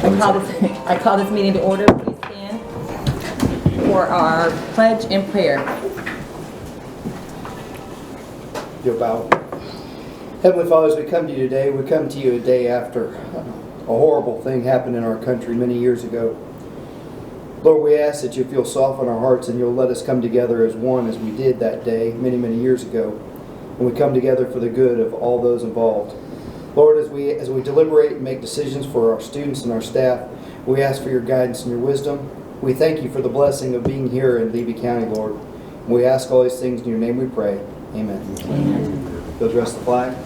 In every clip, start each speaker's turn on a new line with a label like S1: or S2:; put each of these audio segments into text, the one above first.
S1: I call this meeting to order. Please stand for our pledge and prayer.
S2: You'll bow. Heavenly Father, as we come to you today, we come to you a day after a horrible thing happened in our country many years ago. Lord, we ask that you feel soften our hearts and you'll let us come together as one as we did that day many, many years ago. And we come together for the good of all those involved. Lord, as we deliberate and make decisions for our students and our staff, we ask for your guidance and your wisdom. We thank you for the blessing of being here in Levy County, Lord. We ask all these things in your name we pray. Amen.
S1: Amen.
S2: You'll address the flag.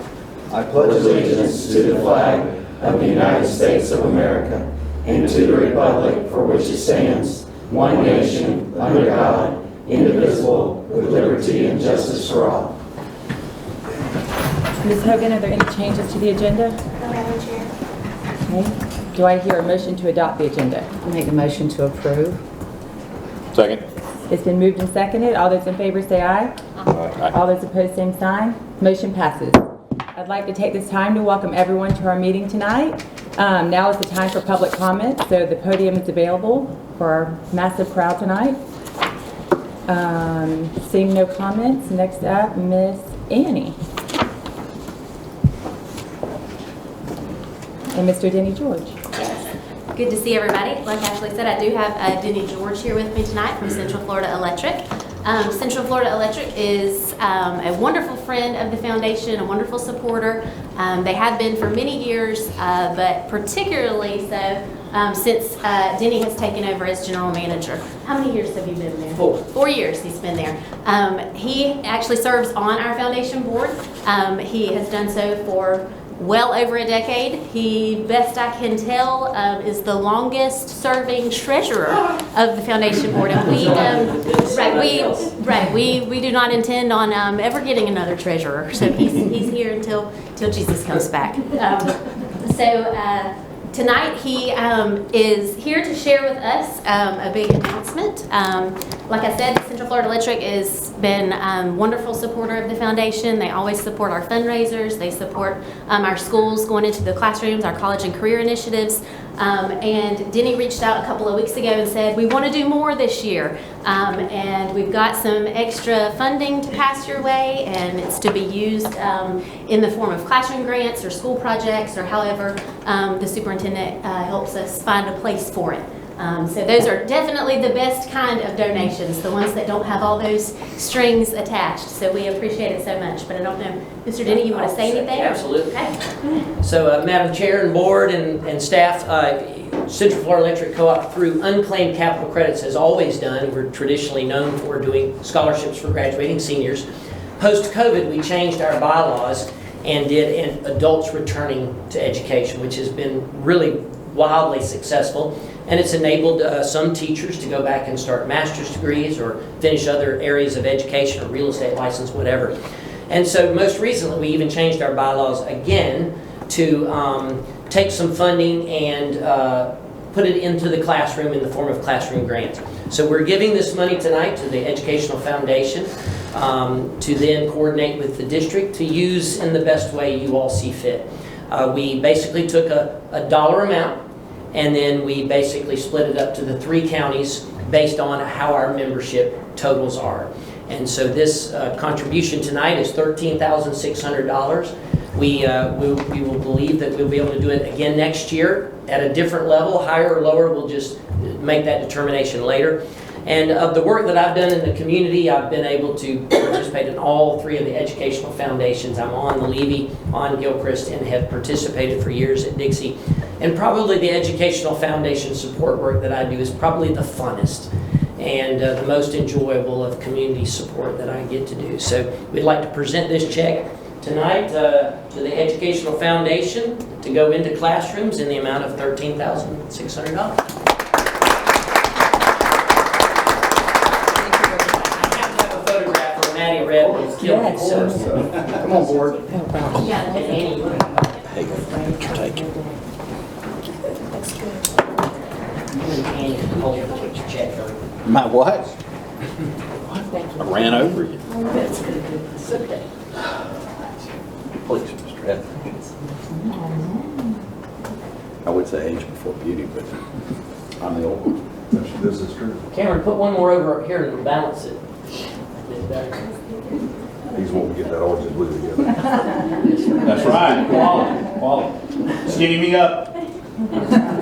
S2: I pledge
S3: allegiance to the flag of the United States of America and to the republic for which it stands, one nation, under God, indivisible, with liberty and justice for all.
S1: Ms. Hogan, are there any changes to the agenda?
S4: No, Madam Chair.
S1: Okay. Do I hear a motion to adopt the agenda?
S5: I'll make a motion to approve.
S6: Second.
S1: It's been moved and seconded. All those in favor say aye.
S6: Aye.
S1: All those opposed, same sign. Motion passes. I'd like to take this time to welcome everyone to our meeting tonight. Now is the time for public comment, so the podium is available for our massive crowd tonight. Seeing no comments, next up, Miss Annie. And Mr. Denny George.
S4: Good to see everybody. Like Ashley said, I do have Denny George here with me tonight from Central Florida Electric. Central Florida Electric is a wonderful friend of the foundation, a wonderful supporter. They have been for many years, but particularly so since Denny has taken over as general manager. How many years have you been there?
S3: 4.
S4: 4 years he's been there. He actually serves on our foundation board. He has done so for well over a decade. He, best I can tell, is the longest serving treasurer of the foundation board. And we do not intend on ever getting another treasurer. So he's here until Jesus comes back. Tonight he is here to share with us a big announcement. Like I said, Central Florida Electric has been a wonderful supporter of the foundation. They always support our fundraisers. They support our schools going into the classrooms, our college and career initiatives. And Denny reached out a couple of weeks ago and said, we want to do more this year. And we've got some extra funding to pass your way, and it's to be used in the form of classroom grants or school projects or however the superintendent helps us find a place for it. So those are definitely the best kind of donations, the ones that don't have all those strings attached. So we appreciate it so much. But I don't know, Mr. Denny, you want to say anything?
S3: Absolutely.
S4: Okay.
S3: So, Madam Chair and Board and staff, Central Florida Electric Co-op, through unclaimed capital credits, has always done. We're traditionally known for doing scholarships for graduating seniors. Post-COVID, we changed our bylaws and did adults returning to education, which has been really wildly successful. And it's enabled some teachers to go back and start master's degrees or finish other areas of education or real estate license, whatever. And so most recently, we even changed our bylaws again to take some funding and put it into the classroom in the form of classroom grants. So we're giving this money tonight to the Educational Foundation to then coordinate with the district to use in the best way you all see fit. We basically took a dollar amount, and then we basically split it up to the 3 counties based on how our membership totals are. And so this contribution tonight is $13,600. We will believe that we'll be able to do it again next year at a different level, higher or lower. We'll just make that determination later. And of the work that I've done in the community, I've been able to participate in all 3 of the educational foundations. I'm on the Levy, on Gilchrist, and have participated for years at Dixie. And probably the educational foundation support work that I do is probably the funnest and the most enjoyable of community support that I get to do. So we'd like to present this check tonight to the Educational Foundation to go into classrooms in the amount of $13,600. Maddie Red was killed.
S1: Yes.
S2: Come on, board.
S1: Oh, wow.
S4: Yeah,
S6: Hey, take it.
S4: that's good.
S6: My what? I ran over you. Please, Mr. Evans. I would say age before for beauty, but I'm the old one.
S7: This is true.
S3: Cameron, put one more over here and balance it.
S7: He's wanting to get that orange and blue together.
S6: That's right, quality, quality. Skinny me up.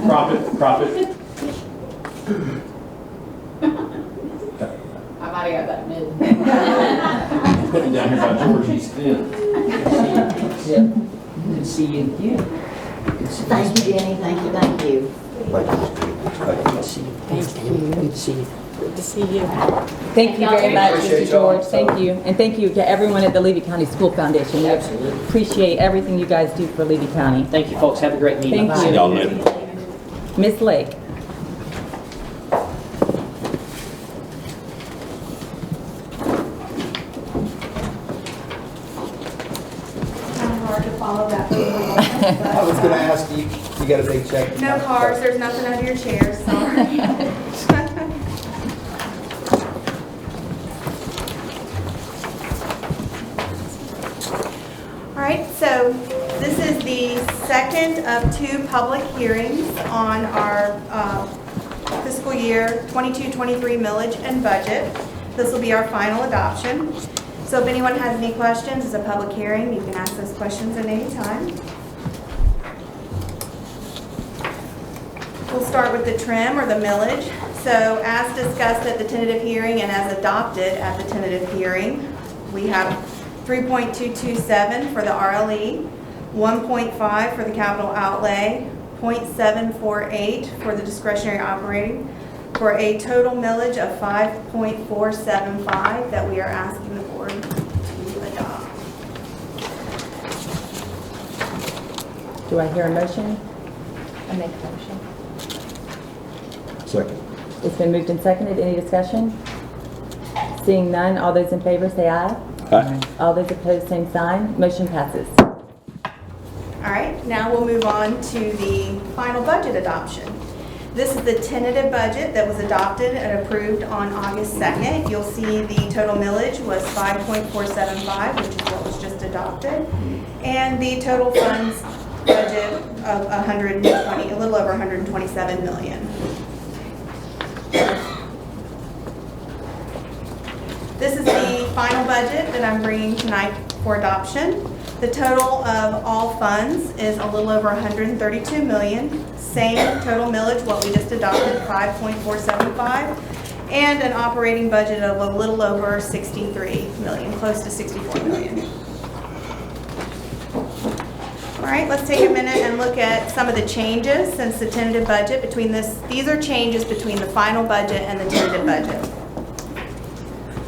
S6: Profit.
S5: I might have got that mid.
S6: Put it down here by George, he's thin.
S3: Yeah. Good to see you again.
S8: Thank you, Jenny, thank you, thank you.
S7: Thank you.
S3: Good to see you.
S5: Good to see you.
S1: Thank you very much,
S2: Appreciate
S1: Mr.
S2: y'all.
S1: George. Thank you. And thank you to everyone at the Levy County School Foundation. We
S3: Absolutely.
S1: appreciate everything you guys do for Levy County.
S3: Thank you, folks. Have a great meeting.
S1: Thank you.
S6: See y'all later.
S1: Ms. Lake.
S9: Kind of hard to follow that.
S2: I was gonna ask you, you got a big check?
S9: No cars, there's nothing under your chairs, sorry. All right, so this is the second of two public hearings on our fiscal year 22-23 millage and budget. This will be our final adoption. So if anyone has any questions, it's a public hearing, you can ask those questions at any time. We'll start with the trim or the millage. So as discussed at the tentative hearing and as adopted at the tentative hearing, we have 3.227 for the RLE, 1.5 for the capital outlay, 0.748 for the discretionary operating, for a total millage of 5.475 that we are asking the board to adopt.
S1: Do I hear a motion?
S5: I make a motion.
S7: Second.
S1: It's been moved and seconded. Any discussion? Seeing none, all those in favor say aye.
S6: Aye.
S1: All those opposed, same sign. Motion passes.
S9: All right, now we'll move on to the final budget adoption. This is the tentative budget that was adopted and approved on August 2nd. You'll see the total millage was 5.475, which is what was just adopted. And the total funds budget of a little over 127 million. This is the final budget that I'm bringing tonight for adoption. The total of all funds is a little over 132 million. Same total millage, what we just adopted, 5.475, and an operating budget of a little over 63 million, close to 64 million. All right, let's take a minute and look at some of the changes since the tentative budget between this. These are changes between the final budget and the tentative budget.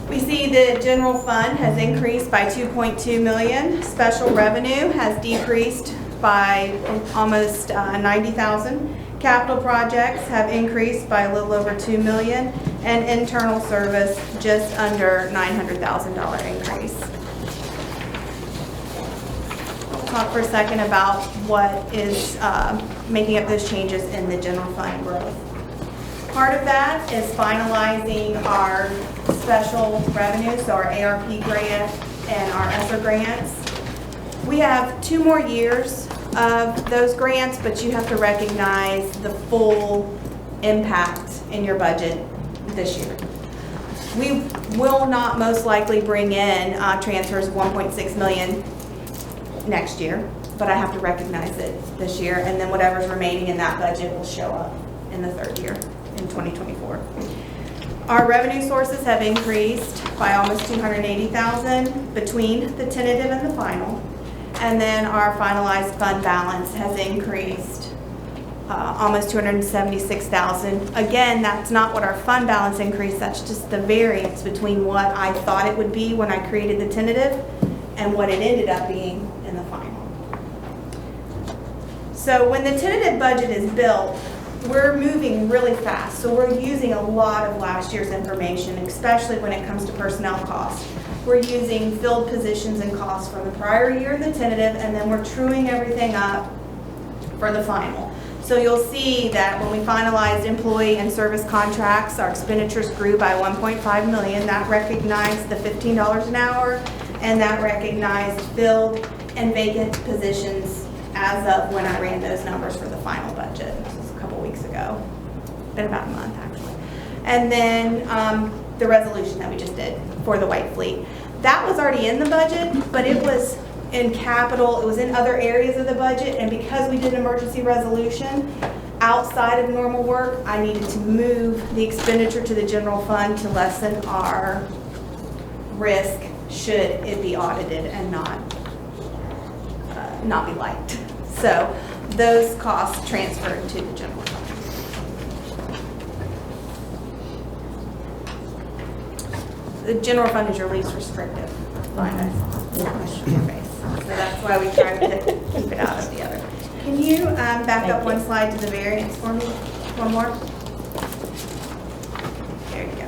S9: We see the general fund has increased by 2.2 million. Special revenue has decreased by almost 90,000. Capital projects have increased by a little over 2 million, and internal service just under $900,000 increase. We'll talk for a second about what is making up those changes in the general fund growth. Part of that is finalizing our special revenue, so our ARP grant and our ESSER grants. We have 2 more years of those grants, but you have to recognize the full impact in your budget this year. We will not most likely bring in transfers of 1.6 million next year, but I have to recognize it this year, and then whatever's remaining in that budget will show up in the 3rd year, in 2024. Our revenue sources have increased by almost 280,000 between the tentative and the final. And then our finalized fund balance has increased almost 276,000. Again, that's not what our fund balance increased, that's just the variance between what I thought it would be when I created the tentative and what it ended up being in the final. So when the tentative budget is built, we're moving really fast, so we're using a lot of last year's information, especially when it comes to personnel costs. We're using filled positions and costs from the prior year in the tentative, and then we're truing everything up for the final. So you'll see that when we finalized employee and service contracts, our expenditures grew by 1.5 million. That recognized the $15 an hour, and that recognized filled and vacant positions as of when I ran those numbers for the final budget. This was a couple weeks ago. Been about a month, actually. And then the resolution that we just did for the White Fleet. That was already in the budget, but it was in capital, it was in other areas of the budget, and because we did an emergency resolution outside of normal work, I needed to move the expenditure to the general fund to lessen our risk should it be audited and not be liked. So those costs transferred to the general fund. The general fund is your least restrictive fund. So that's why we try to keep it out of the other. Can you back up one slide to the variance for me? One more? There you go.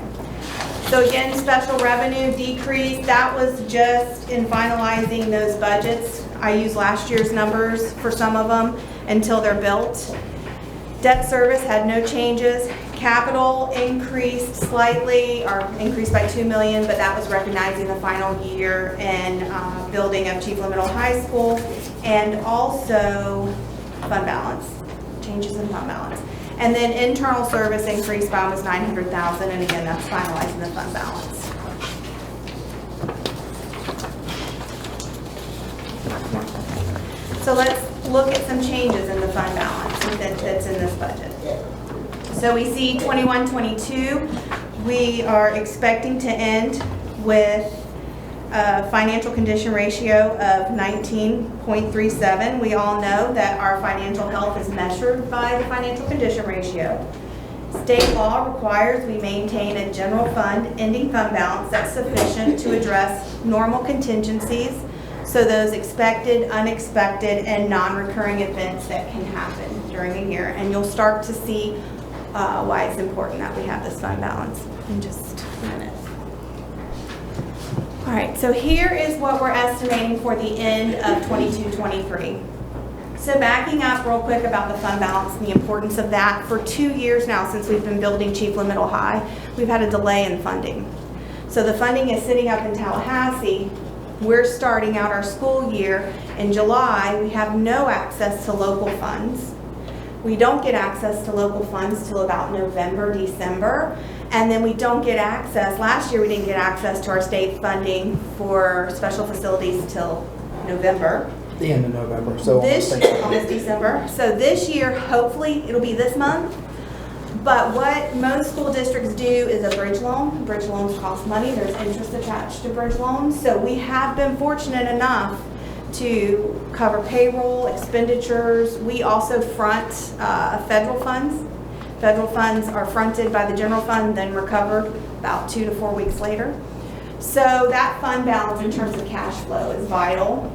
S9: So again, special revenue decrease, that was just in finalizing those budgets. I used last year's numbers for some of them until they're built. Debt service had no changes. Capital increased slightly, or increased by $2 million, but that was recognizing the final year in building of Chief Lemon High School, and also fund balance, changes in fund balance. And then internal service increased by almost $900,000, and again, that's finalizing the fund balance. So let's look at some changes in the fund balance that's in this budget. So we see 21-22, we are expecting to end with a financial condition ratio of 19.37. We all know that our financial health is measured by the financial condition ratio. State law requires we maintain a general fund ending fund balance that's sufficient to address normal contingencies, so those expected, unexpected, and non-recurring events that can happen during a year. And you'll start to see why it's important that we have this fund balance in just a minute. All right, so here is what we're estimating for the end of 22-23. So backing up real quick about the fund balance and the importance of that, for 2 years now since we've been building Chief Lemon Middle High, we've had a delay in funding. So the funding is sitting up in Tallahassee. We're starting out our school year in July. We have no access to local funds. We don't get access to local funds till about November, December, and then we don't get access. Last year we didn't get access to our state funding for special facilities till November.
S2: The end of November, so
S9: Almost December. So this year, hopefully, it'll be this month. But what most school districts do is a bridge loan. Bridge loans cost money. There's interest attached to bridge loans. So we have been fortunate enough to cover payroll, expenditures. We also front federal funds. Federal funds are fronted by the general fund, then recovered about 2 to 4 weeks later. So that fund balance in terms of cash flow is vital.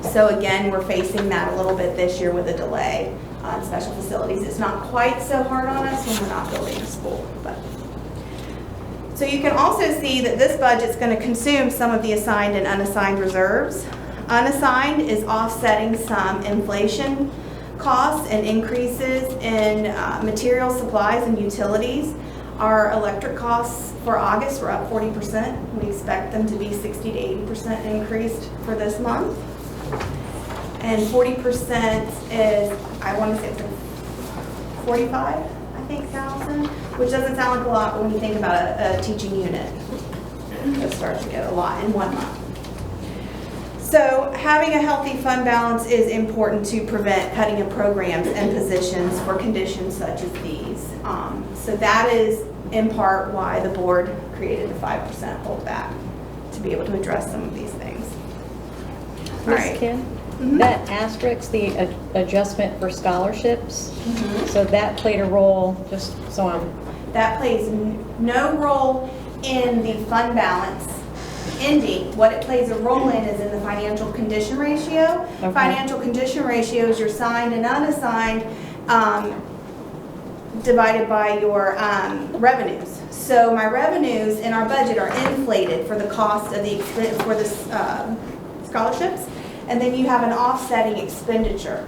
S9: So again, we're facing that a little bit this year with a delay on special facilities. It's not quite so hard on us when we're not building a school. But. So you can also see that this budget's going to consume some of the assigned and unassigned reserves. Unassigned is offsetting some inflation costs and increases in material supplies and utilities. Our electric costs for August were up 40%. We expect them to be 60 to 80% increased for this month. And 40% is, I want to say it's 45, I think, thousand, which doesn't sound like a lot, but when you think about a teaching unit, it starts to get a lot in 1 month. So having a healthy fund balance is important to prevent cutting of programs and positions for conditions such as these. So that is in part why the board created the 5% holdback, to be able to address some of these things. All right.
S5: Ms. Kim, that asterisk, the adjustment for scholarships, so that played a role, just so I'm...
S9: That plays no role in the fund balance ending. What it plays a role in is in the financial condition ratio.
S5: Okay.
S9: Financial condition ratio is your signed and unassigned divided by your revenues. So my revenues in our budget are inflated for the cost of the scholarships, and then you have an offsetting expenditure.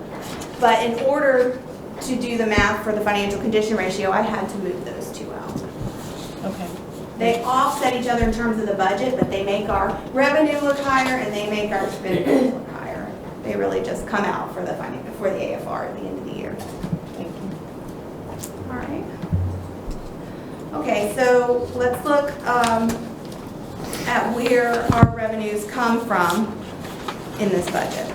S9: But in order to do the math for the financial condition ratio, I had to move those two out.
S5: Okay.
S9: They offset each other in terms of the budget, but they make our revenue look higher and they make our expenditures look higher. They really just come out for the AFR at the end of the year.
S5: Thank you.
S9: All right. Okay, so let's look at where our revenues come from in this budget.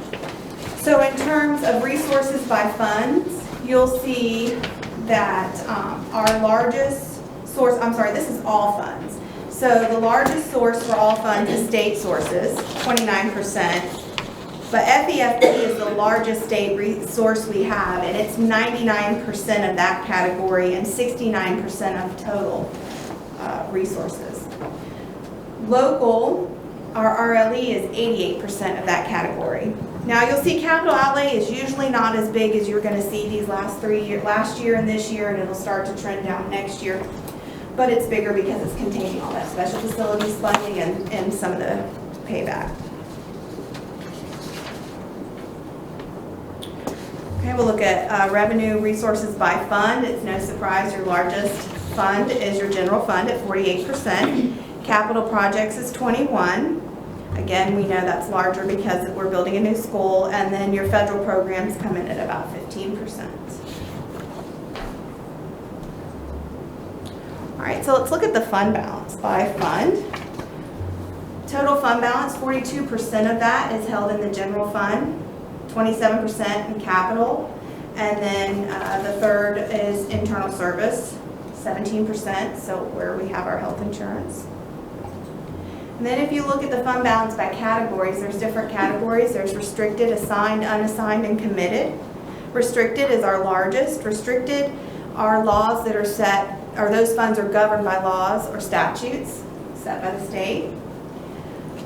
S9: So in terms of resources by funds, you'll see that our largest source, I'm sorry, this is all funds. So the largest source for all funds is state sources, 29%. But FEFP is the largest state resource we have, and it's 99% of that category and 69% of total resources. Local, our RLE is 88% of that category. Now you'll see capital outlay is usually not as big as you're going to see these last year and this year, and it'll start to trend down next year. But it's bigger because it's containing all that special facilities funding and some of the payback. Okay, we'll look at revenue resources by fund. It's no surprise your largest fund is your general fund at 48%. Capital projects is 21%. Again, we know that's larger because we're building a new school, and then your federal programs come in at about 15%. All right, so let's look at the fund balance by fund. Total fund balance, 42% of that is held in the general fund, 27% in capital, and then the third is internal service, 17%, so where we have our health insurance. And then if you look at the fund balance by categories, there's different categories. There's restricted, assigned, unassigned, and committed. Restricted is our largest. Restricted are laws that are set, or those funds are governed by laws or statutes set by the state.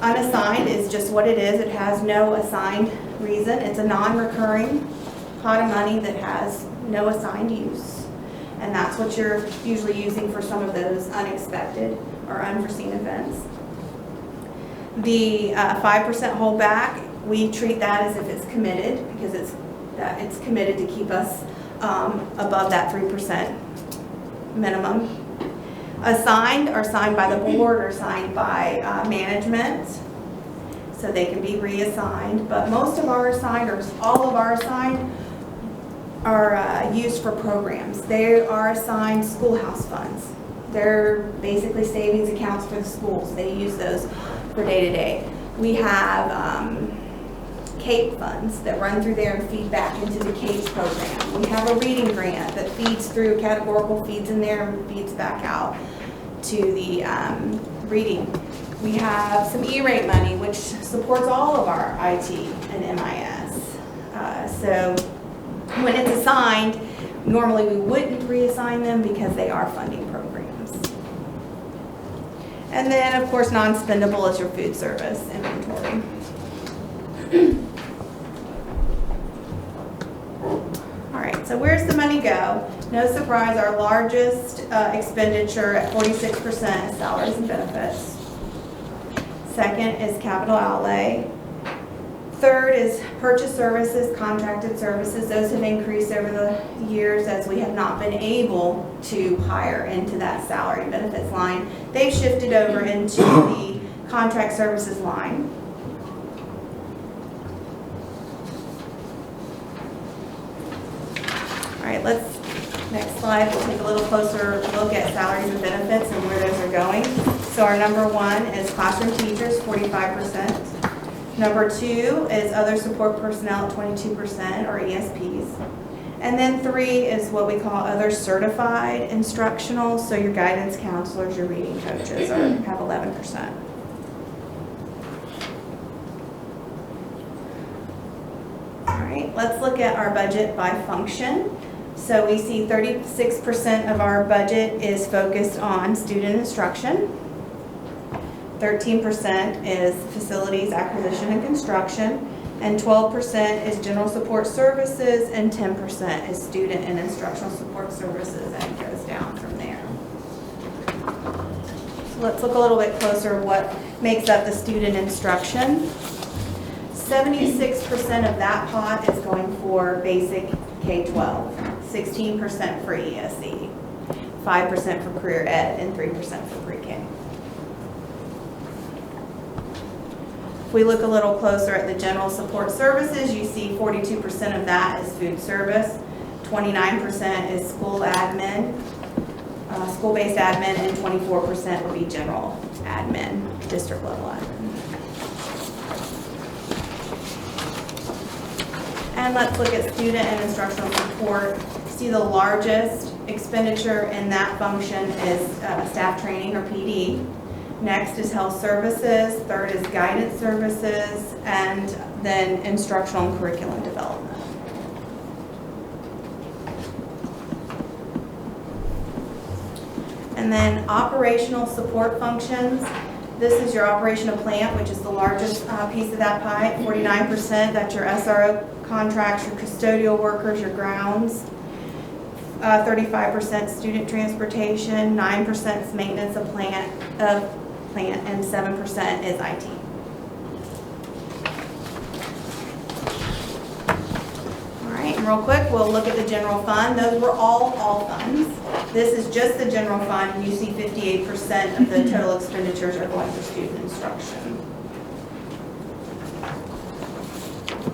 S9: Unassigned is just what it is. It has no assigned reason. It's a non-recurring pot of money that has no assigned use. And that's what you're usually using for some of those unexpected or unforeseen events. The 5% holdback, we treat that as if it's committed because it's committed to keep us above that 3% minimum. Assigned are signed by the board or signed by management, so they can be reassigned. But most of our assigned, or all of our assigned, are used for programs. They are assigned schoolhouse funds. They're basically savings accounts for the schools. They use those for day-to-day. We have CAPE funds that run through there and feed back into the CAPE program. We have a reading grant that feeds through, categorical feeds in there and feeds back out to the reading. We have some E-rate money, which supports all of our IT and MIS. So when it's assigned, normally we wouldn't reassign them because they are funding programs. And then, of course, non-spendable is your food service inventory. All right, so where's the money go? No surprise, our largest expenditure at 46% is salaries and benefits. Second is capital outlay. Third is purchase services, contracted services. Those have increased over the years as we have not been able to hire into that salary and benefits line. They've shifted over into the contract services line. All right, next slide, we'll take a little closer look at salaries and benefits and where those are going. So our number one is classroom teachers, 45%. Number two is other support personnel at 22%, or ESPs. And then three is what we call other certified instructional, so your guidance counselors, your reading coaches have 11%. All right, let's look at our budget by function. So we see 36% of our budget is focused on student instruction. 13% is facilities acquisition and construction, and 12% is general support services, and 10% is student and instructional support services, and it goes down from there. So let's look a little bit closer at what makes up the student instruction. 76% of that pot is going for basic K-12, 16% for ESE, 5% for career ed, and 3% for pre-K. If we look a little closer at the general support services, you see 42% of that is food service, 29% is school admin, school-based admin, and 24% would be general admin, district level admin. And let's look at student and instructional support. See, the largest expenditure in that function is staff training, or PD. Next is health services, third is guidance services, and then instructional and curriculum development. And then operational support functions. This is your operation of plant, which is the largest piece of that pie, 49%. That's your SRO contracts, your custodial workers, your grounds. 35% student transportation, 9% is maintenance of plant, and 7% is IT. All right, and real quick, we'll look at the general fund. Those were all funds. This is just the general fund, and you see 58% of the total expenditures are going for student instruction.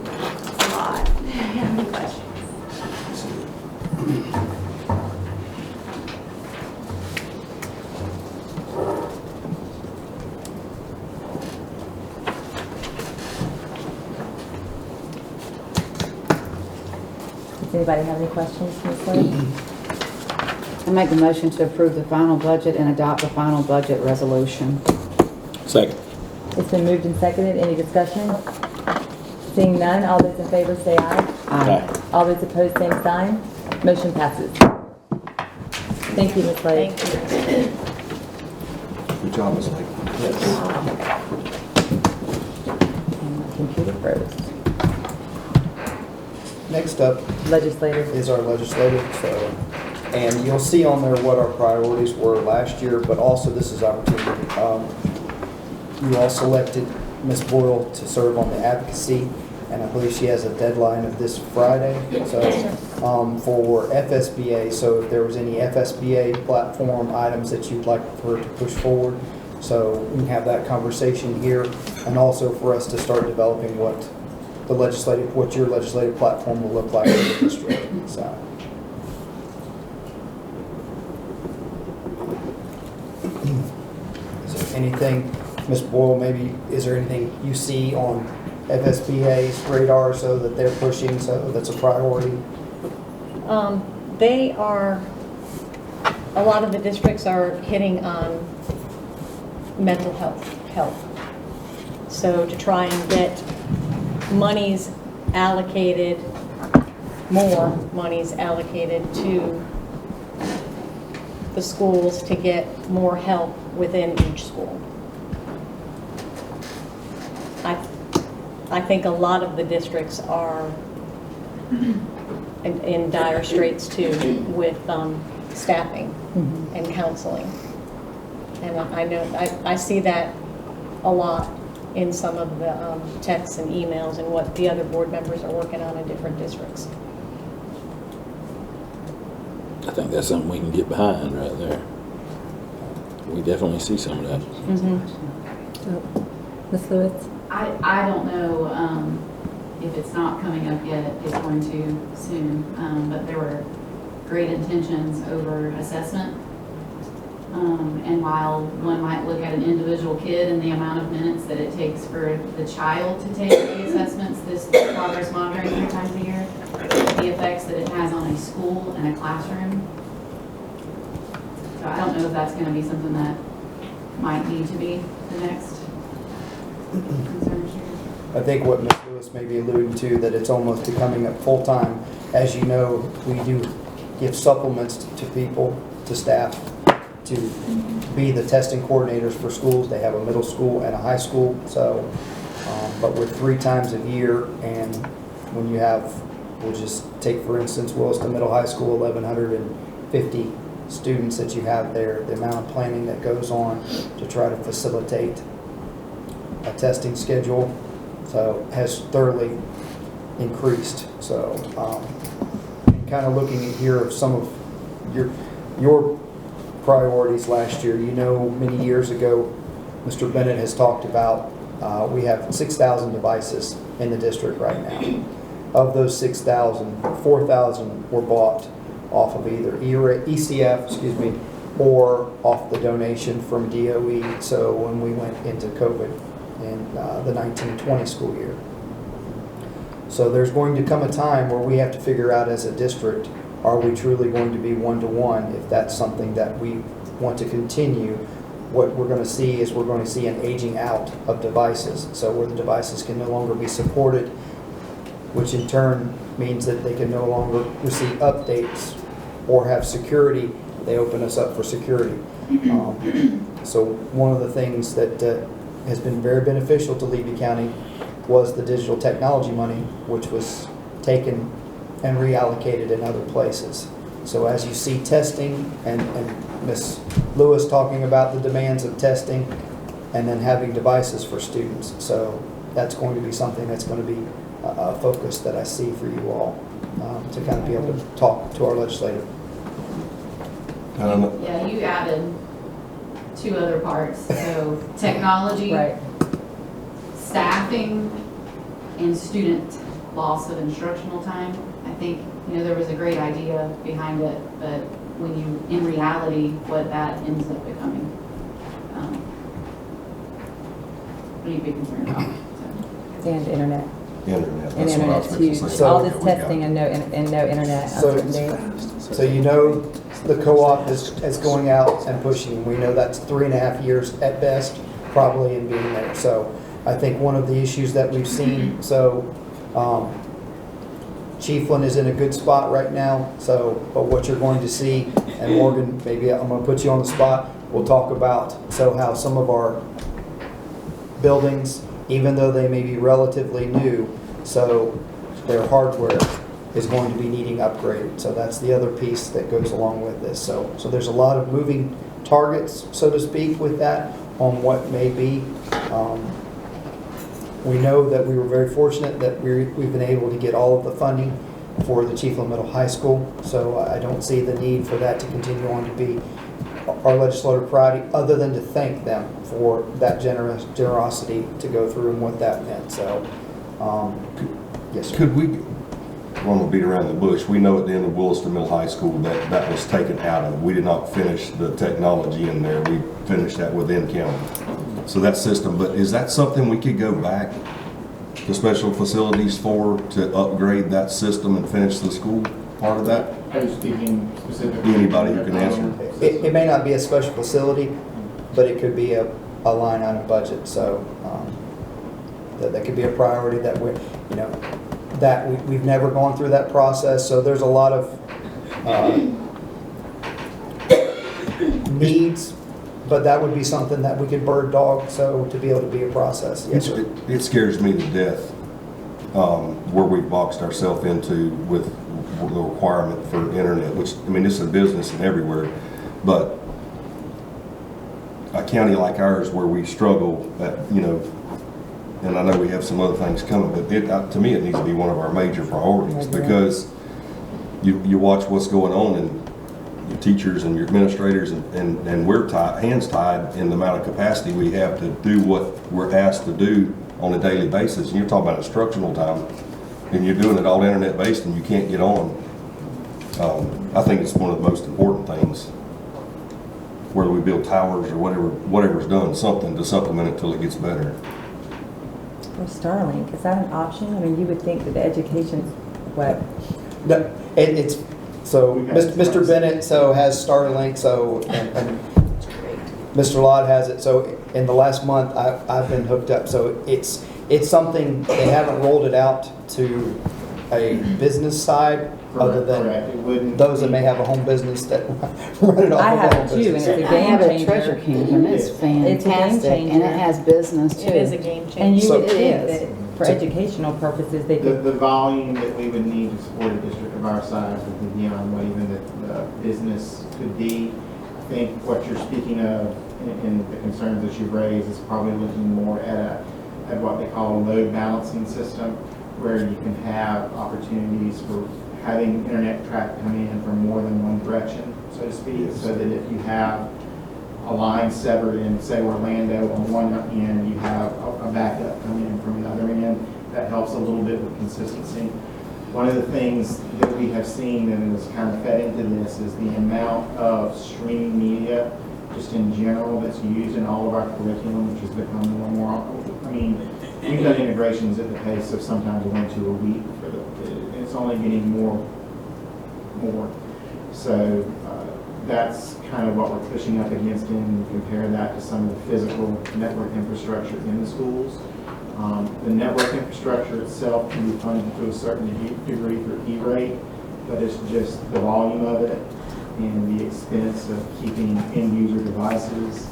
S9: That's a lot. Any questions?
S1: Does anybody have any questions, Ms. Lee?
S8: I make a motion to approve the final budget and adopt the final budget resolution.
S6: Second.
S1: It's been moved and seconded. Any discussion? Seeing none, all those in favor say aye.
S8: Aye.
S1: All those opposed, same sign. Motion passes. Thank you, Ms. Lake.
S5: Thank you.
S7: Good job, Ms. Lake.
S1: And my computer froze.
S2: Next up
S1: Legislative.
S2: is our legislative, and you'll see on there what our priorities were last year, but also this is opportunity. You all selected Ms. Boyle to serve on the advocacy, and I believe she has a deadline of this Friday. So for FSBA, so if there was any FSBA platform items that you'd like for her to push forward, so we can have that conversation here, and also for us to start developing what your legislative platform will look like in the district. So. So anything, Ms. Boyle, maybe, is there anything you see on FSBA's radar so that they're pushing, so that's a priority?
S5: They are, a lot of the districts are hitting on mental health. So to try and get monies allocated, more monies allocated to the schools to get more help within each school. I think a lot of the districts are in dire straits too with staffing and counseling. And I know, I see that a lot in some of the texts and emails and what the other board members are working on in different districts.
S10: I think that's something we can get behind right there. We definitely see some of that.
S1: Ms. Lewis?
S11: I don't know if it's not coming up yet, it's going to soon, but there were great intentions over assessment. And while one might look at an individual kid and the amount of minutes that it takes for the child to take the assessments, this progress monitoring 3 times a year, the effects that it has on a school and a classroom. So I don't know if that's going to be something that might need to be the next concern here.
S2: I think what Ms. Lewis may be alluding to, that it's almost becoming a full-time. As you know, we do give supplements to people, to staff, to be the testing coordinators for schools. They have a middle school and a high school. So, but we're 3 times a year, and when you have, we'll just take for instance Williston Middle High School, 1,150 students that you have there, the amount of planning that goes on to try to facilitate a testing schedule, so has thoroughly increased. So, kind of looking at here of some of your priorities last year. You know, many years ago, Mr. Bennett has talked about we have 6,000 devices in the district right now. Of those 6,000, 4,000 were bought off of either ECF, or off the donation from DOE. So when we went into COVID in the 1920 school year. So there's going to come a time where we have to figure out as a district, are we truly going to be one-to-one? If that's something that we want to continue, what we're going to see is we're going to see an aging out of devices. So where the devices can no longer be supported, which in turn means that they can no longer receive updates or have security. They open us up for security. So one of the things that has been very beneficial to Levy County was the digital technology money, which was taken and reallocated in other places. So as you see testing and Ms. Lewis talking about the demands of testing and then having devices for students. So that's going to be something that's going to be a focus that I see for you all to kind of be able to talk to our legislative.
S11: Yeah, you added 2 other parts, so technology,
S1: Right.
S11: staffing, and student loss of instructional time. I think, there was a great idea behind it, but when you, in reality, what that ends up becoming, what are you be concerned about?
S1: And internet.
S7: Internet.
S1: And
S7: That's what I was
S1: internet's
S7: fixing
S1: huge.
S7: to say.
S2: So-
S1: All this testing and no internet on certain days.
S2: So the co-op is going out and pushing. We know that's 3.5 years at best, probably in being there. So I think one of the issues that we've seen, Chiefland is in a good spot right now. So, but what you're going to see, and Morgan, maybe I'm going to put you on the spot. We'll talk about how some of our buildings, even though they may be relatively new, so their hardware is going to be needing upgraded. So that's the other piece that goes along with this. So there's a lot of moving targets, so to speak, with that on what may be. We know that we were very fortunate that we've been able to get all of the funding for the Chiefland Middle High School. So I don't see the need for that to continue on to be our legislative priority, other than to thank them for that generosity to go through and what that meant. So, yes, sir.
S7: Could we, I want to beat around the bush, we know at the end of Williston Middle High School that was taken out of. We did not finish the technology in there. We finished that within county. So that system, but is that something we could go back to special facilities to upgrade that system and finish the school part of that?
S12: Are you speaking specifically?
S7: Anybody who can answer.
S2: It may not be a special facility, but it could be a line on a budget. So that could be a priority that we've never gone through that process. So there's a lot of needs, but that would be something that we could bird dog. So to be able to be a process. Yes, sir.
S7: It scares me to death where we've boxed ourselves into with the requirement for internet, which, I mean, this is a business and everywhere, but a county like ours where we struggle at, and I know we have some other things coming, but to me it needs to be one of our major priorities, because you watch what's going on and your teachers and your administrators and we're hands tied in the amount of capacity we have to do what we're asked to do on a daily basis. And you're talking about instructional time, and you're doing it all internet based and you can't get on. I think it's one of the most important things. Whether we build towers or whatever's done, something to supplement it till it gets better.
S1: Or Starlink, is that an option? I mean, you would think that the education's what?
S2: No, it's so Mr. Bennett has Starlink, and Mr. Lott has it. So in the last month, I've been hooked up. So it's something, they haven't rolled it out to a business side, other than those that may have a home business that run it off
S1: I
S2: of a
S1: have
S2: home
S1: it too,
S2: business.
S1: and it's a
S8: I
S1: game
S8: have a
S1: changer.
S8: Treasure King, and it's fantastic, and
S1: changer.
S8: it has business too.
S5: It is a game changer.
S1: And you
S2: So-
S1: would think
S8: It
S1: that
S8: is.
S1: for educational purposes, they could,
S12: The volume that we would need to support a district of our size would be beyond what even the business could be. I think what you're speaking of and the concerns that you've raised is probably looking more at what they call a load balancing system, where you can have opportunities for having internet traffic come in from more than one direction, so to speak, so that if you have a line severed in, say, Orlando on one end, you have a backup coming in from another end. That helps a little bit with consistency. One of the things that we have seen and is kind of fed into this is the amount of streaming media, just in general, that's used in all of our curriculum, which has become more and more. I mean, we've done integrations at the pace of sometimes 1 to a week. It's only getting more. So that's kind of what we're pushing up against, and compare that to some of the physical network infrastructure in the schools. The network infrastructure itself can be funded to a certain degree through E-rate, but it's just the volume of it and the expense of keeping end-user devices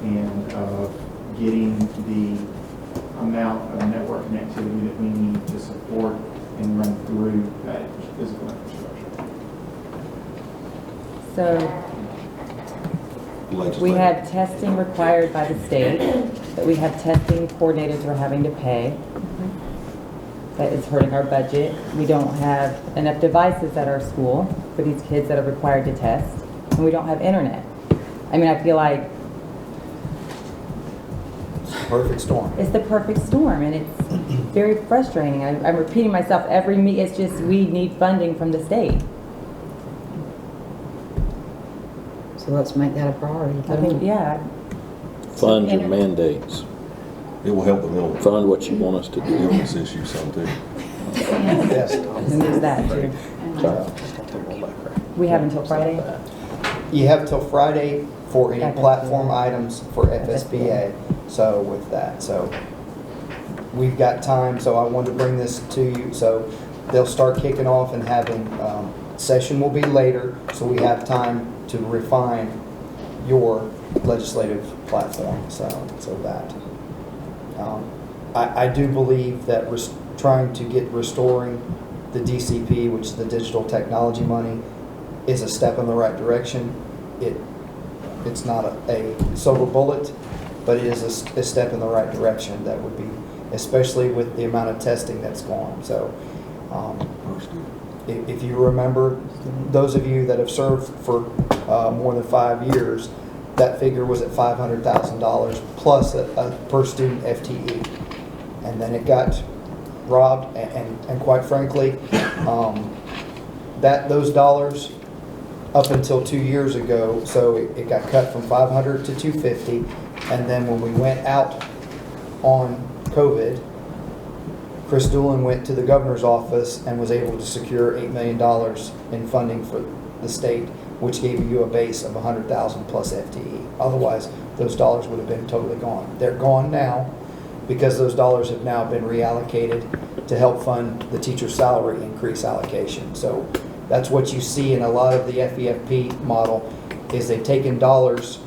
S12: and of getting the amount of network connectivity that we need to support and run through that physical infrastructure.
S1: So we
S7: Legislative.
S1: have testing required by the state, that we have testing coordinators we're having to pay. That is hurting our budget. We don't have enough devices at our school for these kids that are required to test, and we don't have internet. I mean, I feel like
S2: Perfect storm.
S1: it's the perfect storm, and it's very frustrating. I'm repeating myself every meeting. It's just, we need funding from the state.
S8: So let's make that a priority.
S1: I think, yeah,
S10: Fund your mandates.
S7: It will help the mental
S10: Fund what you want us to do.
S7: illness issue some too.
S2: Yes.
S1: and there's that too. We have until Friday.
S2: You have till Friday for any
S1: FSBA.
S2: platform items for FSBA. So with that, so we've got time, so I wanted to bring this to you. So they'll start kicking off and having, session will be later, so we have time to refine your legislative platform, so that. I do believe that trying to get restoring the DCP, which is the digital technology money, is a step in the right direction. It's not a silver bullet, but it is a step in the right direction that would be, especially with the amount of testing that's gone. So if you remember, those of you that have served for more than 5 years, that figure was at $500,000 plus a per student FTE. And then it got robbed, and quite frankly, those dollars up until 2 years ago, so it got cut from 500 to 250, and then when we went out on COVID, Chris Doolin went to the governor's office and was able to secure $8 million in funding for the state, which gave you a base of 100,000 plus FTE. Otherwise, those dollars would have been totally gone. They're gone now because those dollars have now been reallocated to help fund the teacher salary increase allocation. So that's what you see in a lot of the FEFP model, is they've taken dollars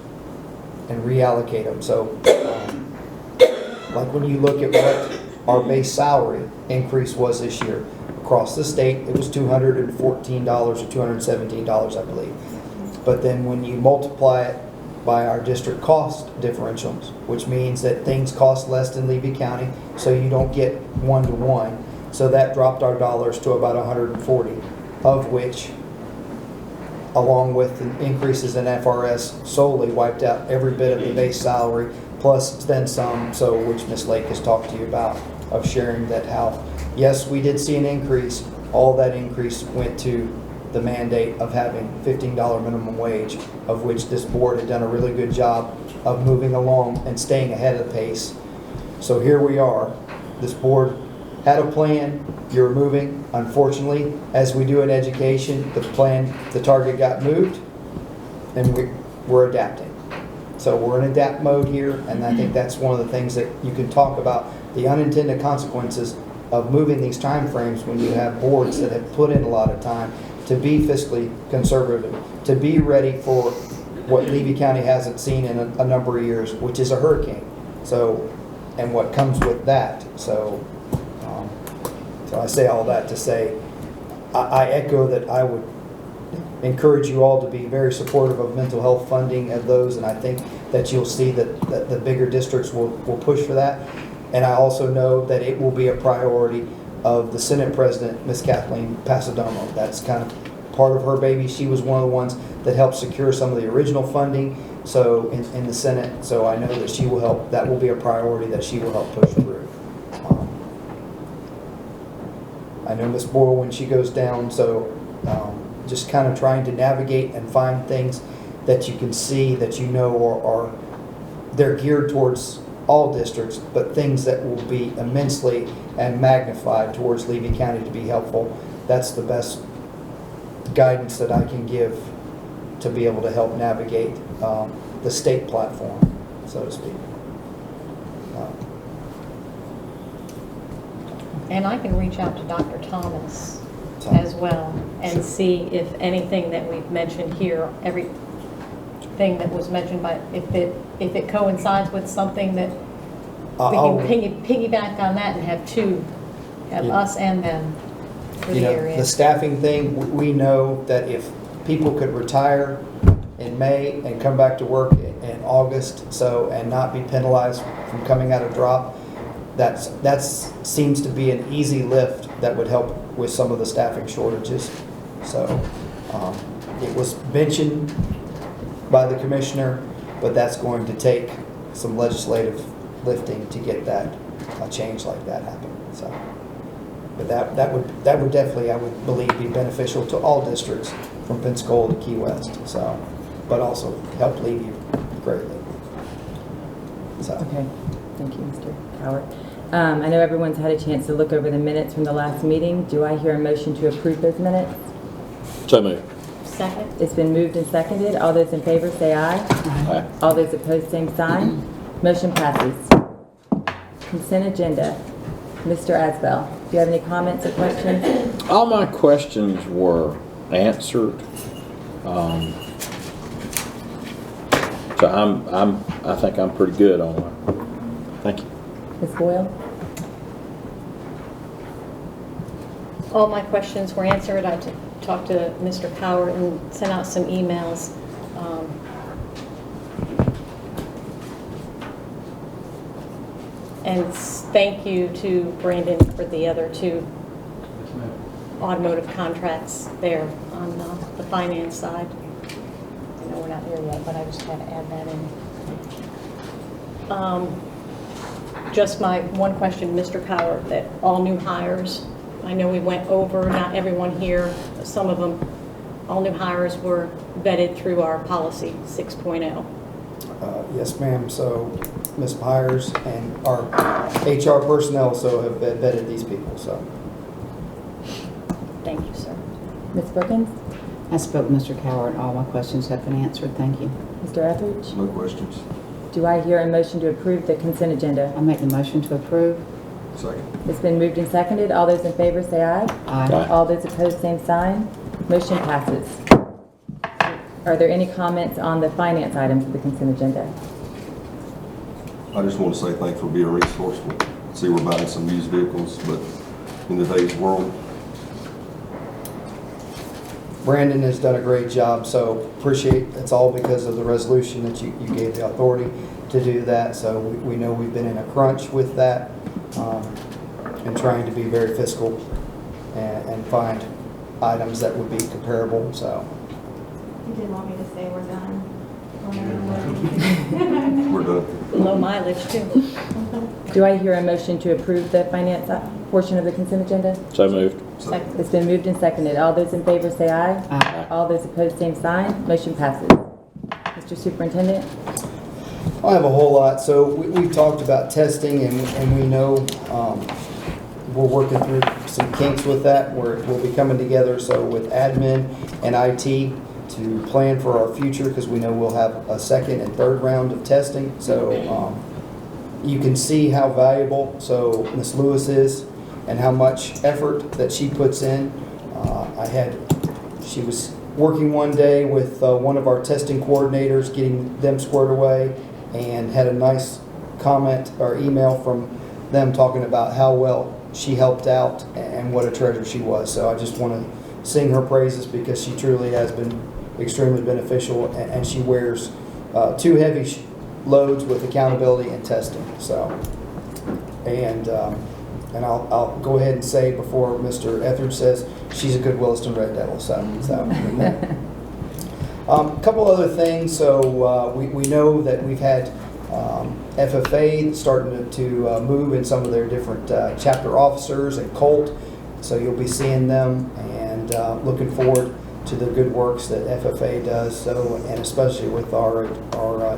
S2: and reallocate them. So like when you look at what our base salary increase was this year, across the state, it was $214 or $217, I believe. But then when you multiply it by our district cost differentials, which means that things cost less than Levy County, so you don't get 1-to-1. So that dropped our dollars to about 140, of which, along with the increases in FRS, solely wiped out every bit of the base salary, plus then some, so which Ms. Lake has talked to you about, of sharing that how, yes, we did see an increase. All that increase went to the mandate of having $15 minimum wage, of which this board had done a really good job of moving along and staying ahead of the pace. So here we are. This board had a plan. You're moving. Unfortunately, as we do in education, the target got moved, and we're adapting. So we're in adapt mode here, and I think that's one of the things that you can talk about, the unintended consequences of moving these time frames when you have boards that have put in a lot of time to be fiscally conservative, to be ready for what Levy County hasn't seen in a number of years, which is a hurricane. So, and what comes with that. So I say all that to say, I echo that I would encourage you all to be very supportive of mental health funding of those, and I think that you'll see that the bigger districts will push for that. And I also know that it will be a priority of the Senate President, Ms. Kathleen Pasadomo. That's kind of part of her baby. She was one of the ones that helped secure some of the original funding so in the Senate. So I know that she will help. That will be a priority that she will help push through. I know Miss Boyle when she goes down, so just kind of trying to navigate and find things that you can see that you know are they're geared towards all districts, but things that will be immensely and magnified towards Levy County to be helpful. That's the best guidance that I can give to be able to help navigate the state platform, so to speak.
S5: And I can reach out to Dr. Thomas as well and see if anything that we've mentioned here, everything that was mentioned by, if it coincides with something that we can piggyback on that and have us and them for the area.
S2: The staffing thing, we know that if people could retire in May and come back to work in August, and not be penalized from coming out of drop, that seems to be an easy lift that would help with some of the staffing shortages. So it was mentioned by the commissioner, but that's going to take some legislative lifting to get that a change like that happen. So, but that would definitely, I would believe, be beneficial to all districts from Pensacola to Key West. So, but also help Levy greatly. So.
S1: Okay, thank you, Mr. Howard. I know everyone's had a chance to look over the minutes from the last meeting. Do I hear a motion to approve those minutes?
S10: So moved.
S5: Second.
S1: It's been moved and seconded. All those in favor say aye.
S10: Aye.
S1: All those opposed, same sign. Motion passes. Consent agenda. Mr. Asbell, do you have any comments or questions?
S10: All my questions were answered. So I think I'm pretty good on that. Thank you.
S1: Ms. Boyle?
S5: All my questions were answered. I talked to Mr. Power and sent out some emails. And thank you to Brandon for the other two automotive contracts there on the finance side. I know we're not there yet, but I just had to add that in. Just my one question, Mr. Power, that all new hires, I know we went over, not everyone here, some of them, all new hires were vetted through our policy 6.0.
S2: Yes, ma'am. So Ms. Myers and our HR personnel also have vetted these people. So
S5: thank you, sir.
S1: Ms. Brookins?
S8: I spoke with Mr. Coward. All my questions have been answered. Thank you.
S1: Mr. Etheridge?
S7: No questions.
S1: Do I hear a motion to approve the consent agenda?
S8: I make the motion to approve.
S7: Second.
S1: It's been moved and seconded. All those in favor say aye.
S8: Aye.
S1: All those opposed, same sign. Motion passes. Are there any comments on the finance items of the consent agenda?
S7: I just want to say thanks for being resourceful. See, we're buying some used vehicles, but in today's world,
S2: Brandon has done a great job, so appreciate, it's all because of the resolution that you gave the authority to do that. So we know we've been in a crunch with that and trying to be very fiscal and find items that would be comparable. So
S9: You didn't want me to say we're done.
S7: we're done.
S5: Low mileage, too.
S1: Do I hear a motion to approve the finance portion of the consent agenda?
S10: So moved.
S5: Second.
S1: It's been moved and seconded. All those in favor say aye.
S8: Aye.
S1: All those opposed, same sign. Motion passes. Mr. Superintendent?
S2: I have a whole lot. So we've talked about testing, and we know we're working through some kinks with that. We'll be coming together, so with admin and IT to plan for our future, because we know we'll have a second and third round of testing. So you can see how valuable Ms. Lewis is and how much effort that she puts in. She was working one day with one of our testing coordinators, getting them squared away, and had a nice comment or email from them talking about how well she helped out and what a treasure she was. So I just want to sing her praises, because she truly has been extremely beneficial, and she wears two heavy loads with accountability and testing. So, and I'll go ahead and say before Mr. Etheridge says, she's a good Williston Red Devil. So a couple other things. So we know that we've had FFA starting to move in some of their different chapter officers, and Colt So you'll be seeing them, and looking forward to the good works that FFA does, so, and especially with our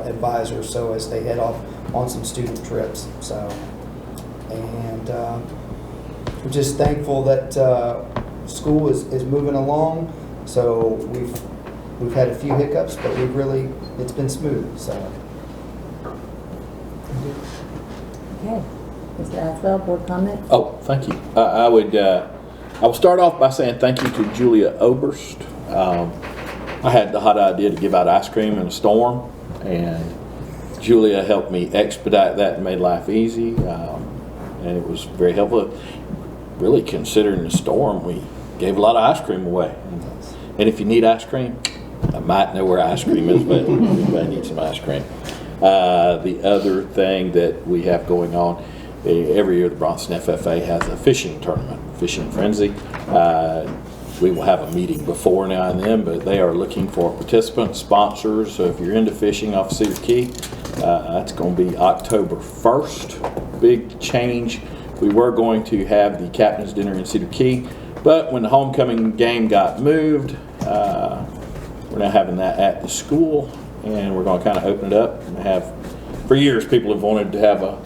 S2: advisors, so as they head off on some student trips. So, and we're just thankful that school is moving along. So we've had a few hiccups, but it's been smooth. So.
S1: Okay. Mr. Aswell, board comment?
S10: Oh, thank you. I will start off by saying thank you to Julia Oberst. I had the hot idea to give out ice cream in a storm, and Julia helped me expedite that and made life easy, and it was very helpful. Really, considering the storm, we gave a lot of ice cream away. And if you need ice cream, I might know where ice cream is, but everybody needs some ice cream. The other thing that we have going on, every year the Bronson FFA has a fishing tournament, Fishing Frenzy. We will have a meeting before now and then, but they are looking for participants, sponsors. So if you're into fishing off Cedar Key, that's going to be October 1st. Big change. We were going to have the captain's dinner in Cedar Key, but when the homecoming game got moved, we're now having that at the school, and we're going to kind of open it up and have, for years people have wanted to have a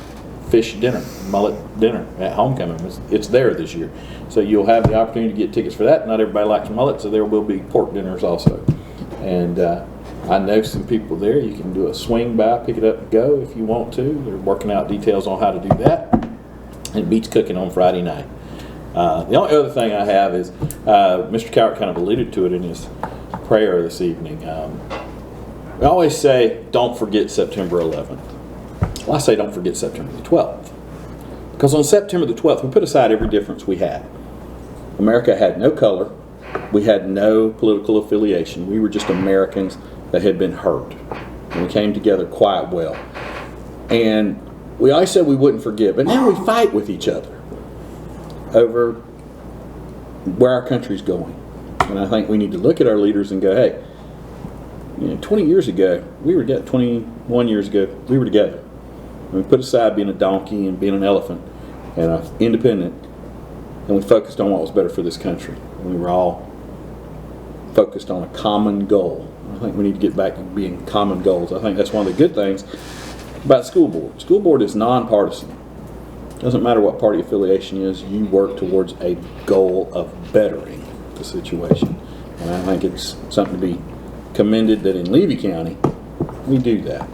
S10: fish dinner, mullet dinner at homecoming. It's there this year. So you'll have the opportunity to get tickets for that. Not everybody likes mullet, so there will be pork dinners also. And I know some people there. You can do a swing by, pick it up and go if you want to. They're working out details on how to do that. And beets cooking on Friday night. The only other thing I have is, Mr. Cowart kind of alluded to it in his prayer this evening. We always say, don't forget September 11th. Well, I say don't forget September the 12th. Because on September the 12th, we put aside every difference we had. America had no color. We had no political affiliation. We were just Americans that had been hurt. And we came together quite well. And we always said we wouldn't forget, but now we fight with each other over where our country's going. And I think we need to look at our leaders and go, hey, 20 years ago, we were together. 21 years ago, we were together. And we put aside being a donkey and being an elephant and an independent, and we focused on what was better for this country. And we were all focused on a common goal. I think we need to get back to being common goals. I think that's one of the good things about school board. School board is nonpartisan. Doesn't matter what party affiliation is, you work towards a goal of bettering the situation. And I think it's something to be commended that in Levy County, we do that.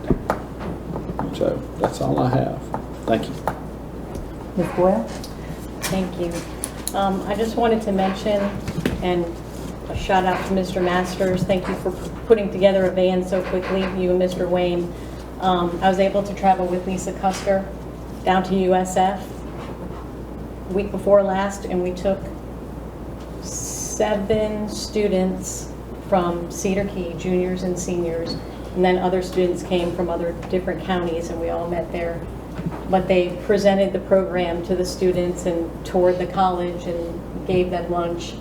S10: And so that's all I have. Thank you.
S1: Ms. Boyle?
S5: Thank you. I just wanted to mention, and a shout out to Mr. Masters. Thank you for putting together a van so quickly, you and Mr. Wayne. I was able to travel with Lisa Custer down to USF week before last, and we took 7 students from Cedar Key, juniors and seniors, and then other students came from other different counties, and we all met there. But they presented the program to the students and toured the college and gave them lunch.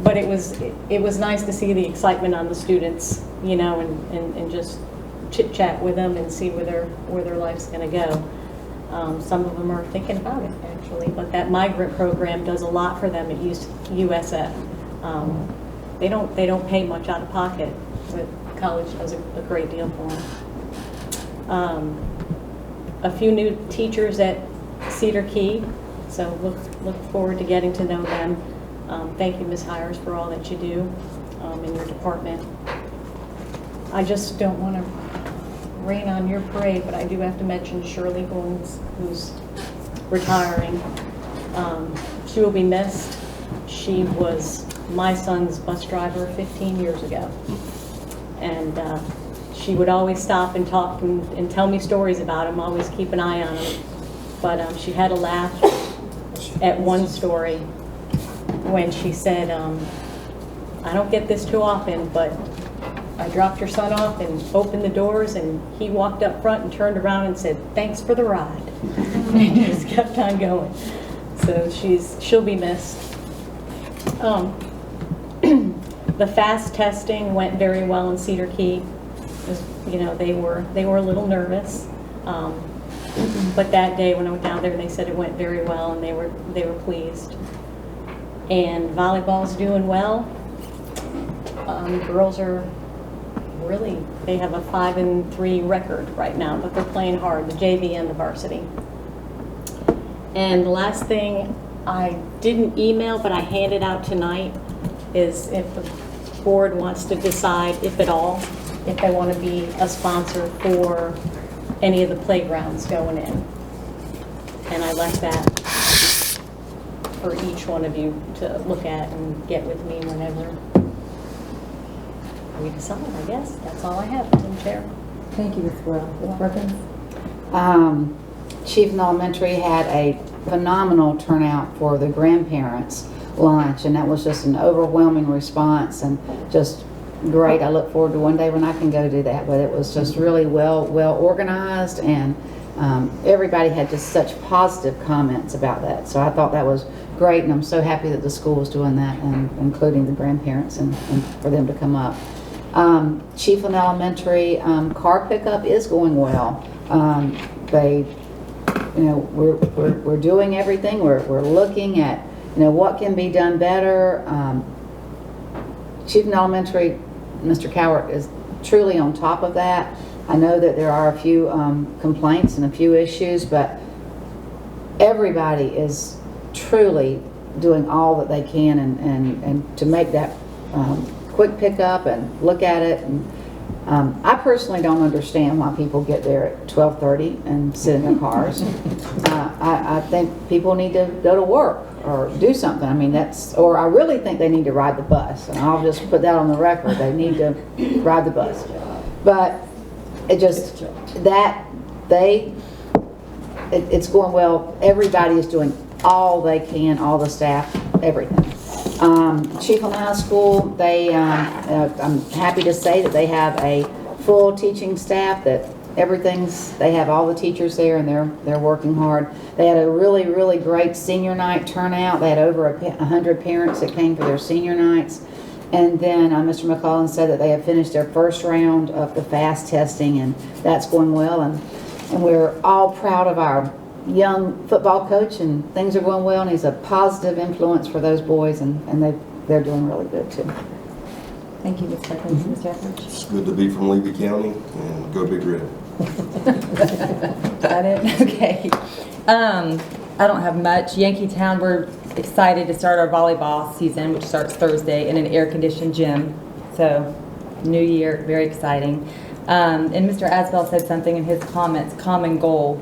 S5: But it was nice to see the excitement on the students, and just chit chat with them and see where their life's going to go. Some of them are thinking about it actually, but that migrant program does a lot for them at USF. They don't pay much out of pocket, but college does a great deal for them. A few new teachers at Cedar Key, so look forward to getting to know them. Thank you, Ms. Hires, for all that you do in your department. I just don't want to rain on your parade, but I do have to mention Shirley Bowles, who's retiring. She will be missed. She was my son's bus driver 15 years ago. And she would always stop and talk and tell me stories about him, always keep an eye on him. But she had a laugh at one story when she said, I don't get this too often, but I dropped your son off and opened the doors, and he walked up front and turned around and said, thanks for the ride. And just kept on going. So she'll be missed. The fast testing went very well in Cedar Key. They were a little nervous. But that day when I went down there, they said it went very well and they were pleased. And volleyball's doing well. Girls are really, they have a 5-3 record right now, but they're playing hard, the JV and the varsity. And the last thing I didn't email, but I handed out tonight, is if the board wants to decide, if at all, if they want to be a sponsor for any of the playgrounds going in. And I left that for each one of you to look at and get with me whenever we decide, I guess. That's all I have, Madam Chair.
S1: Thank you, Ms. Will. Ms. Perkins?
S8: Chieftain Elementary had a phenomenal turnout for the grandparents' lunch, and that was just an overwhelming response and just great. I look forward to one day when I can go do that, but it was just really well organized, and everybody had just such positive comments about that. So I thought that was great, and I'm so happy that the school is doing that, and including the grandparents and for them to come up. Chiefland Elementary car pickup is going well. We're doing everything. We're looking at what can be done better. Chiefland Elementary, Mr. Cowart is truly on top of that. I know that there are a few complaints and a few issues, but everybody is truly doing all that they can and to make that quick pickup and look at it. And I personally don't understand why people get there at 12:30 and sit in their cars. I think people need to go to work or do something. I mean, or I really think they need to ride the bus, and I'll just put that on the record. They need to ride the bus. But it's going well. Everybody is doing all they can, all the staff, everything. Chiefland High School, I'm happy to say that they have a full teaching staff, that they have all the teachers there, and they're working hard. They had a really, really great senior night turnout. They had over 100 parents that came for their senior nights. And then Mr. McClellan said that they have finished their first round of the FAST testing, and that's going well. And we're all proud of our young football coach, and things are going well, and he's a positive influence for those boys, and they're doing really good too.
S1: Thank you, Ms. Perkins. Ms. Jeffers?
S7: It's good to be from Levy County, and go Big Red.
S1: Is that it? Okay. I don't have much. Yankeetown, we're excited to start our volleyball season, which starts Thursday in an air-conditioned gym. So, new year, very exciting. And Mr. Asbell said something in his comments, common goal,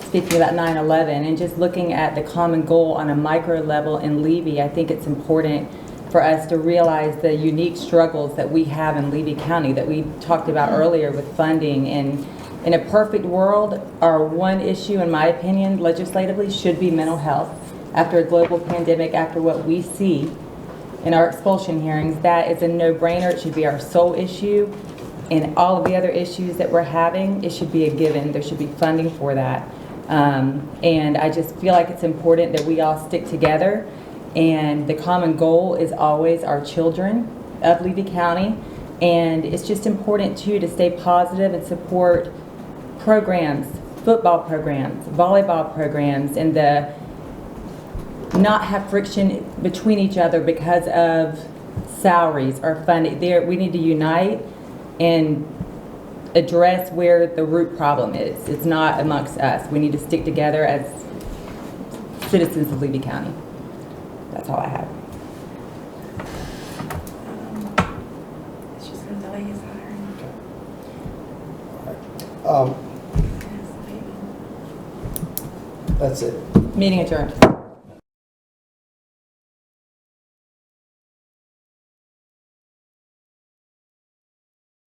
S1: speaking about 9/11, and just looking at the common goal on a micro level in Levy. I think it's important for us to realize the unique struggles that we have in Levy County that we talked about earlier with funding. And in a perfect world, our one issue, in my opinion, legislatively, should be mental health. After a global pandemic, after what we see in our expulsion hearings, that is a no-brainer. It should be our sole issue. And all of the other issues that we're having, it should be a given. There should be funding for that. And I just feel like it's important that we all stick together. And the common goal is always our children of Levy County. And it's just important, too, to stay positive and support programs, football programs, volleyball programs, and not have friction between each other because of salaries or funding. We need to unite and address where the root problem is. It's not amongst us. We need to stick together as citizens of Levy County. That's all I have.
S9: It's just going to delay his hiring.
S2: That's it.
S1: Meeting adjourned.